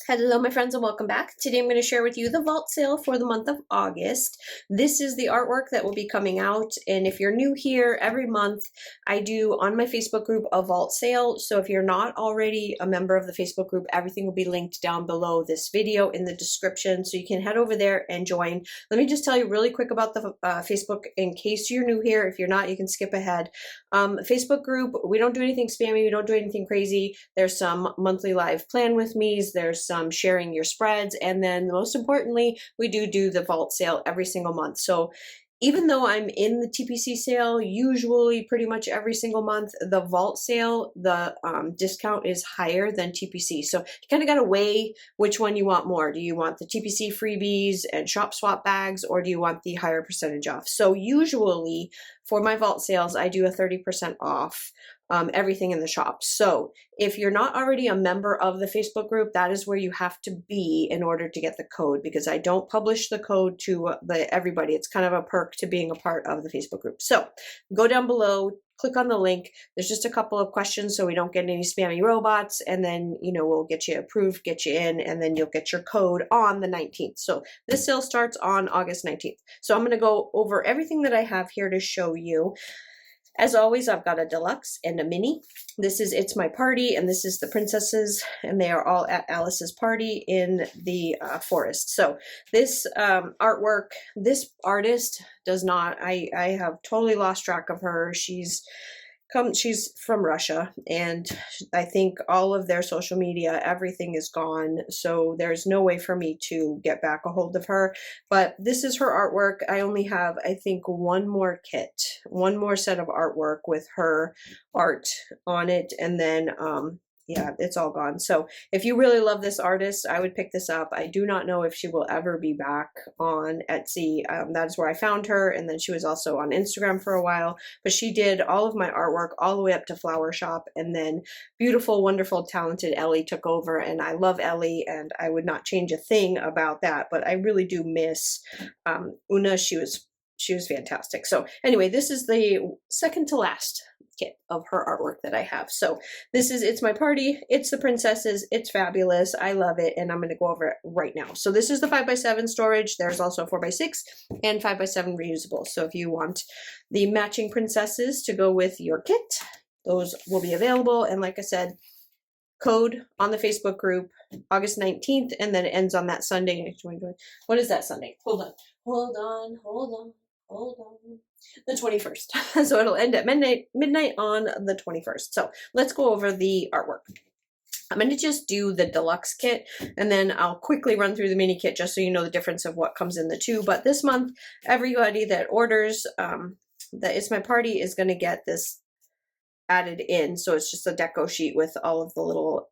Hello, my friends, and welcome back. Today I'm going to share with you the vault sale for the month of August. This is the artwork that will be coming out, and if you're new here, every month I do on my Facebook group a vault sale. So if you're not already a member of the Facebook group, everything will be linked down below this video in the description, so you can head over there and join. Let me just tell you really quick about the Facebook in case you're new here. If you're not, you can skip ahead. Facebook group, we don't do anything spammy, we don't do anything crazy. There's some monthly live plan with me's, there's some sharing your spreads, and then most importantly, we do the vault sale every single month. So even though I'm in the TPC sale usually pretty much every single month, the vault sale, the discount is higher than TPC. So you kind of got to weigh which one you want more. Do you want the TPC freebies and shop swap bags, or do you want the higher percentage off? So usually for my vault sales, I do a 30% off everything in the shop. So if you're not already a member of the Facebook group, that is where you have to be in order to get the code, because I don't publish the code to everybody. It's kind of a perk to being a part of the Facebook group. So go down below, click on the link. There's just a couple of questions so we don't get any spammy robots, and then, you know, we'll get you approved, get you in, and then you'll get your code on the 19th. So this sale starts on August 19th. So I'm going to go over everything that I have here to show you. As always, I've got a deluxe and a mini. This is It's My Party, and this is the princesses, and they are all at Alice's party in the forest. So this artwork, this artist does not, I have totally lost track of her. She's from Russia, and I think all of their social media, everything is gone. So there's no way for me to get back a hold of her, but this is her artwork. I only have, I think, one more set of artwork with her art on it. And then, yeah, it's all gone. So if you really love this artist, I would pick this up. I do not know if she will ever be back on Etsy. That is where I found her. And then she was also on Instagram for a while, but she did all of my artwork all the way up to Flower Shop. And then beautiful, wonderful, talented Ellie took over. And I love Ellie, and I would not change a thing about that. But I really do miss Una. She was fantastic. So anyway, this is the second to last kit of her artwork that I have. So this is It's My Party, it's the princesses, it's fabulous, I love it, and I'm going to go over it right now. So this is the 5x7 storage. There's also 4x6 and 5x7 reusable. So if you want the matching princesses to go with your kit, those will be available. And like I said, code on the Facebook group August 19th, and then it ends on that Sunday. What is that Sunday? Hold on. The 21st. So it'll end at midnight on the 21st. So let's go over the artwork. I'm going to just do the deluxe kit, and then I'll quickly run through the mini kit just so you know the difference of what comes in the two. But this month, everybody that orders that It's My Party is going to get this added in. So it's just a deco sheet with all of the little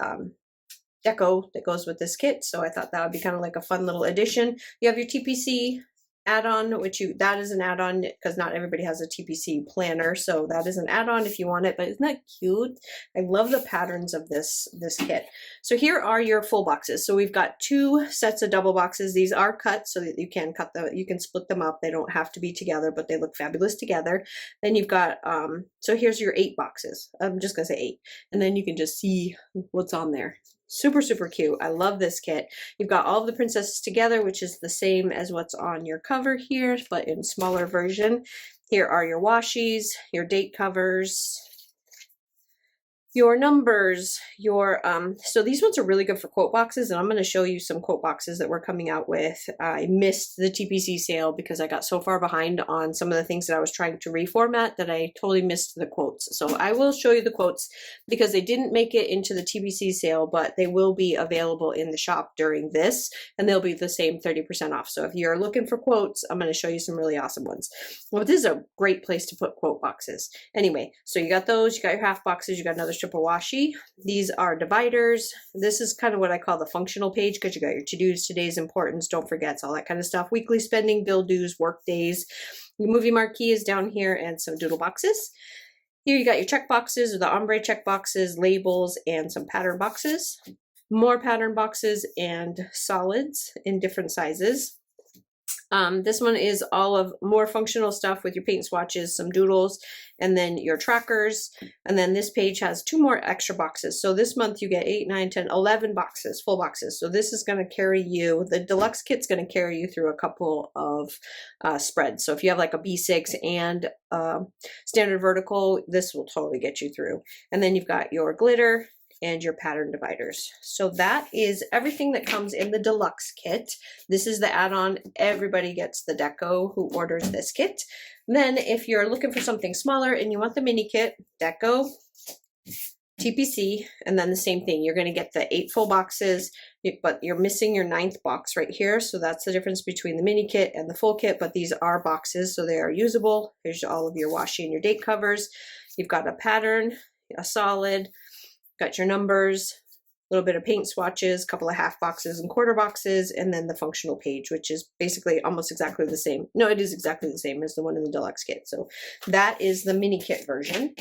deco that goes with this kit. So I thought that would be kind of like a fun little addition. You have your TPC add-on, that is an add-on because not everybody has a TPC planner, so that is an add-on if you want it. But isn't that cute? I love the patterns of this kit. So here are your full boxes. So we've got two sets of double boxes. These are cut so that you can you can split them up. They don't have to be together, but they look fabulous together. Then you've got so here's your 8 boxes. I'm just gonna say 8, and then you can just see what's on there. Super, super cute. I love this kit. You've got all of the princesses together, which is the same as what's on your cover here, but in smaller version. Here are your washies, your date covers, your numbers, your so these ones are really good for quote boxes, and I'm going to show you some quote boxes that we're coming out with. I missed the TPC sale because I got so far behind on some of the things that I was trying to reformat that I totally missed the quotes. So I will show you the quotes because they didn't make it into the TPC sale, but they will be available in the shop during this, and they'll be the same 30% off. So if you're looking for quotes, I'm going to show you some really awesome ones. Well, this is a great place to put quote boxes. Anyway, so you got those, you got your half boxes, you got another strip of washi. These are dividers. This is kind of what I call the functional page because you got your to-dos, today's importance, don't forget, all that kind of stuff. Weekly spending, bill dues, work days. Your movie marquee is down here, and some doodle boxes. Here you got your check boxes, or the ombre check boxes, labels, and some pattern boxes. More pattern boxes and solids in different sizes. This one is all of more functional stuff with your paint swatches, some doodles, and then your trackers. And then this page has 2 more extra boxes. So this month you get 8, 9, 10, 11 boxes, full boxes. So this is going to carry you, the deluxe kit's going to carry you through a couple of spreads. So if you have like a B6 and standard vertical, this will totally get you through. And then you've got your glitter and your pattern dividers. So that is everything that comes in the deluxe kit. This is the add-on. Everybody gets the deco who orders this kit. Then if you're looking for something smaller and you want the mini kit, deco, TPC, and then the same thing. You're going to get the 8 full boxes, but you're missing your 9th box right here. So that's the difference between the mini kit and the full kit, but these are boxes, so they are usable. Here's all of your washi and your date covers. You've got a pattern, a solid, got your numbers, a little bit of paint swatches, a couple of half boxes and quarter boxes, and then the functional page, which is basically almost exactly the same. No, it is exactly the same as the one in the deluxe kit. So that is the mini kit version.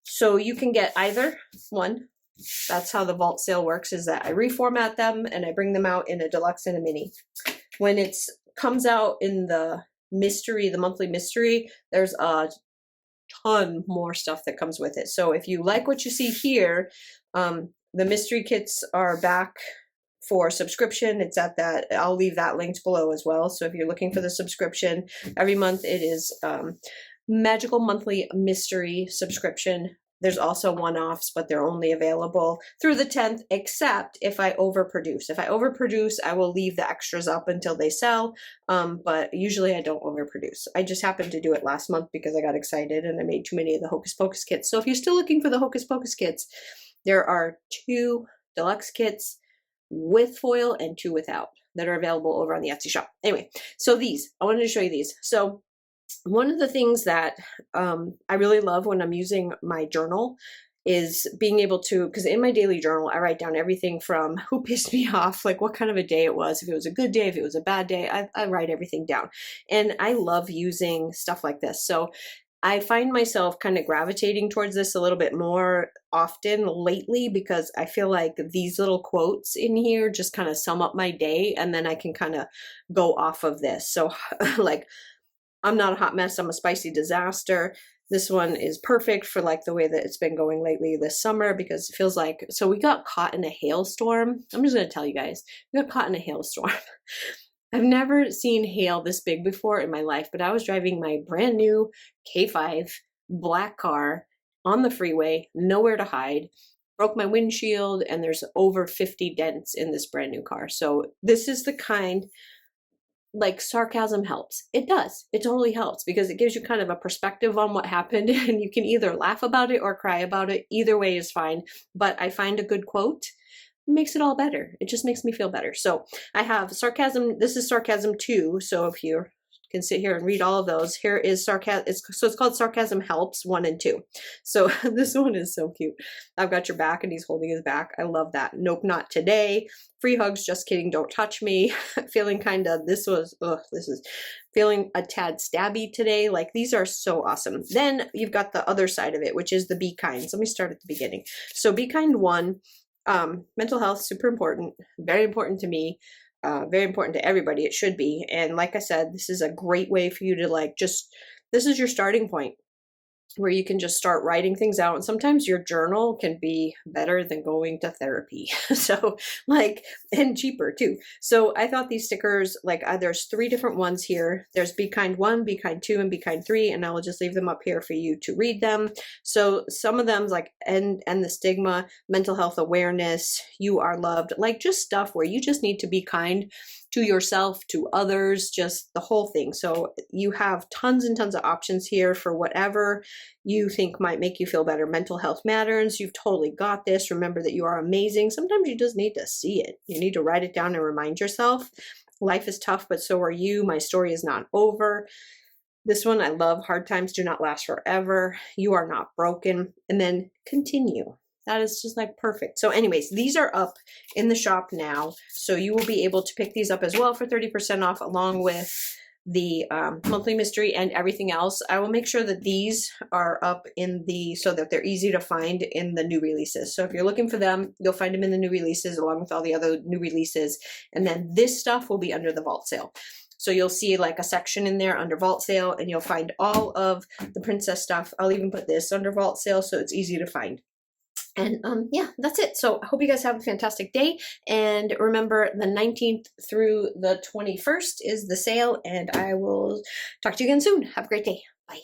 So you can get either one. That's how the vault sale works, is that I reformat them and I bring them out in a deluxe and a mini. When it comes out in the mystery, the monthly mystery, there's a ton more stuff that comes with it. So if you like what you see here, the mystery kits are back for subscription. It's at that, I'll leave that linked below as well. So if you're looking for the subscription, every month it is magical monthly mystery subscription. There's also one-offs, but they're only available through the 10th, except if I overproduce. If I overproduce, I will leave the extras up until they sell, but usually I don't overproduce. I just happened to do it last month because I got excited and I made too many of the Hocus Pocus kits. So if you're still looking for the Hocus Pocus kits, there are 2 deluxe kits with foil and 2 without that are available over on the Etsy shop. Anyway, so these, I wanted to show you these. So one of the things that I really love when I'm using my journal is being able to, because in my daily journal, I write down everything from who pissed me off, like what kind of a day it was, if it was a good day, if it was a bad day, I write everything down. And I love using stuff like this. So I find myself kind of gravitating towards this a little bit more often lately because I feel like these little quotes in here just kind of sum up my day, and then I can kind of go off of this. So like, I'm not a hot mess, I'm a spicy disaster. This one is perfect for like the way that it's been going lately this summer, because it feels like, so we got caught in a hailstorm. I'm just going to tell you guys, we got caught in a hailstorm. I've never seen hail this big before in my life, but I was driving my brand new K5 black car on the freeway, nowhere to hide, broke my windshield, and there's over 50 dents in this brand new car. So this is the kind, like, sarcasm helps. It does. It totally helps because it gives you kind of a perspective on what happened, and you can either laugh about it or cry about it. Either way is fine. But I find a good quote makes it all better. It just makes me feel better. So I have sarcasm. This is sarcasm 2. So if you can sit here and read all of those, here is sarcasm. So it's called Sarcasm Helps 1 and 2. So this one is so cute. I've got your back and he's holding his back. I love that. Nope, not today. Free hugs, just kidding, don't touch me. Feeling kind of, this is feeling a tad stabby today. Like, these are so awesome. Then you've got the other side of it, which is the Be Kind. So let me start at the beginning. So Be Kind 1, mental health, super important, very important to me. Very important to everybody. It should be. And like I said, this is a great way for you to like, just, this is your starting point where you can just start writing things out. And sometimes your journal can be better than going to therapy. So like, and cheaper too. So I thought these stickers, like there's 3 different ones here. There's Be Kind 1, Be Kind 2, and Be Kind 3. And I will just leave them up here for you to read them. So some of them's like end the stigma, mental health awareness, you are loved, like just stuff where you just need to be kind to yourself, to others, just the whole thing. So you have tons and tons of options here for whatever you think might make you feel better. Mental health matters. You've totally got this. Remember that you are amazing. Sometimes you just need to see it. You need to write it down and remind yourself. Life is tough, but so are you. My story is not over. This one I love. Hard times do not last forever. You are not broken. And then continue. That is just like perfect. So anyways, these are up in the shop now. So you will be able to pick these up as well for 30% off, along with the monthly mystery and everything else. I will make sure that these are up in the, so that they're easy to find in the new releases. So if you're looking for them, you'll find them in the new releases along with all the other new releases. And then this stuff will be under the vault sale. So you'll see like a section in there under vault sale, and you'll find all of the princess stuff. I'll even put this under vault sale so it's easy to find. And yeah, that's it. So I hope you guys have a fantastic day. And remember, the 19th through the 21st is the sale, and I will talk to you again soon. Have a great day. Bye.